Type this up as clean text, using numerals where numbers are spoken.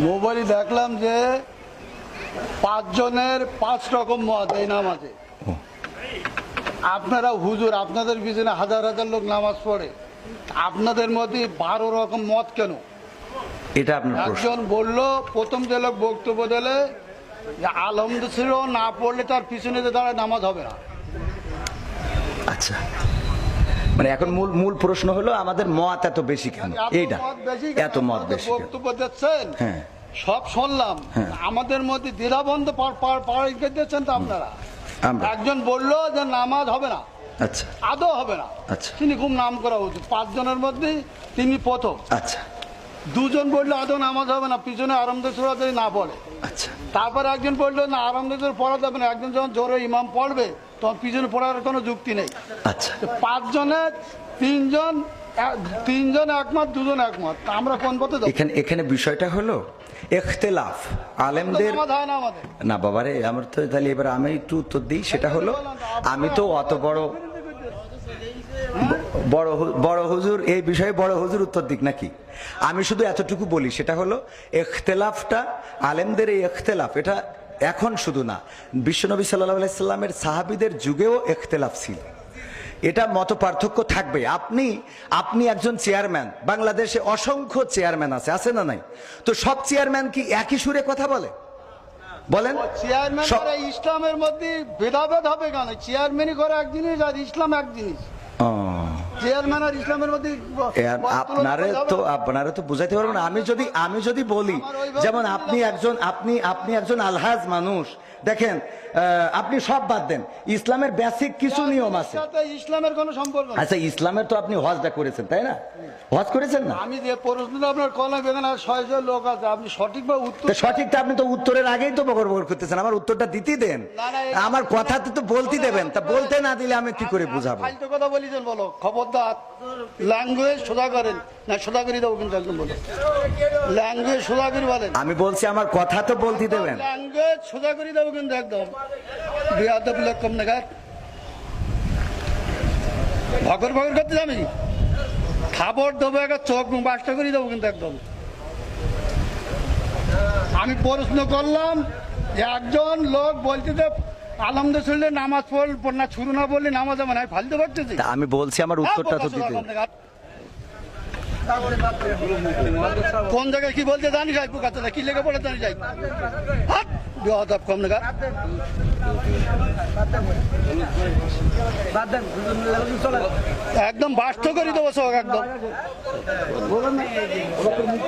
মোবাইলে দেখলাম যে 5 জনের 5 রকম মত এই নামাজে। আপনারা হুজুর, আপনাদের পিছনে হাজার হাজার লোক নামাজ পড়ে, আপনাদের মধ্যে 12 রকম মত কেন? এটা আপনার প্রশ্ন। একজন বলল, প্রথম যে লোক বক্তব্য দিলে যে আলহামদুলিল্লাহ না পড়লে তার পিছনে যে দাঁড়ায় নামাজ হবে না। আচ্ছা, মানে এখন মূল প্রশ্ন হলো আমাদের মত এত বেশি কেন? এইটা এত মত বেশি বক্তব্য দিচ্ছেন, হ্যাঁ সব শুনলাম, আমাদের মধ্যে দ্বিধাবন্ধ দিচ্ছেন তো আপনারা। একজন বলল যে নামাজ হবে না, আচ্ছা আদৌ হবে না, আচ্ছা তিনি খুব নাম করা উচিত, 5 জনের মধ্যে তিনি প্রথম। আচ্ছা, 2 জন বললো আদৌ নামাজ হবে না, পিছনে আরামদায়ক সূরা যদি না পড়ে। আচ্ছা, তারপরে একজন বললো না, আরামদায়ক পড়া যাবে না, একজন যখন জোরে ইমাম পড়বে তখন পিছনে পড়ার কোনো যুক্তি নেই। আচ্ছা, 5 জনের 3 জন একমত, 2 জন একমত, আমরা কোন পথে যাব? এখানে বিষয়টা হলো ইখতিলাফ আলেমদের না বাবারে। আমার তো তাহলে এবার আমি একটু উত্তর দিই, সেটা হলো আমি তো অত বড় হুজুর এই বিষয়ে বড় হুজুর উত্তর দিক নাকি? আমি শুধু এতটুকু বলি, সেটা হলো ইখতিলাফটা আলেমদের, এই ইখতিলাফ এটা এখন শুধু না, বিশ্বনবী সাল্লাল্লাহু আলাইহি সাল্লামের সাহাবীদের যুগেও ইখতিলাফ ছিল। এটা মত পার্থক্য থাকবে। আপনি একজন চেয়ারম্যান, বাংলাদেশে অসংখ্য চেয়ারম্যান আছে না নাই? তো সব চেয়ারম্যান কি একই সুরে কথা বলে? বলেন। চেয়ারম্যান করে ইসলামের মধ্যে ভেদাভেদ হবে কেন? চেয়ারম্যানই করে এক জিনিস আর ইসলাম এক জিনিস। চেয়ারম্যান আর ইসলামের মধ্যে আপনারা তো বুঝাইতে পারবেন না। আমি যদি বলি, যেমন আপনি একজন আলহাজ মানুষ, দেখেন আপনি সব বাদ দেন, ইসলামের বেসিক কিছু নিয়ম আছে। ইসলামের কোনো সম্পর্ক নেই। আচ্ছা, ইসলামের তো আপনি হজটা করেছেন, তাই না? হজ করেছেন না? আমি যে প্রশ্নটা আপনার কলম, এখানে 600 লোক আছে, আপনি সঠিকভাবে উত্তর সঠিকটা আপনি তো উত্তরের আগেই তো বকর করতেছেন। আমার উত্তরটা দিতে দেন, আমার কথা তো বলতে দেবেন। তা বলতে না দিলে আমি কি করে বুঝাবো? ফালতু কথা বলিছেন, বলো খবরদার। ল্যাঙ্গুয়েজ সোজা করেন না, সোজা করে দেবো কিন্তু একদম বলো। ল্যাঙ্গুয়েজ সোজা করে বলেন। আমি বলছি আমার কথা তো বলতে দেবেন। ল্যাঙ্গুয়েজ সোজা করে দেবো কিন্তু একদম। বিয়াদব লোক কম নাগাদ ভগর করতে যাবি, খাবার দেবো, একটা চোখ বাসটা করে দেবো কিন্তু একদম। আমি প্রশ্ন করলাম যে একজন লোক বলতে যে আলহামদুলিল্লাহ নামাজ পড় না, শুরু না বললে নামাজ হবে না, ফালতু করতেছি। আমি বলছি আমার উত্তরটা তো দিতে। কোন জায়গায় কি বলতে জানি যাই, পোকাতে কি লেগে পড়ে জানি যাই, কম নাগাদ একদম বাস্ত করে দেবো চোখ একদম।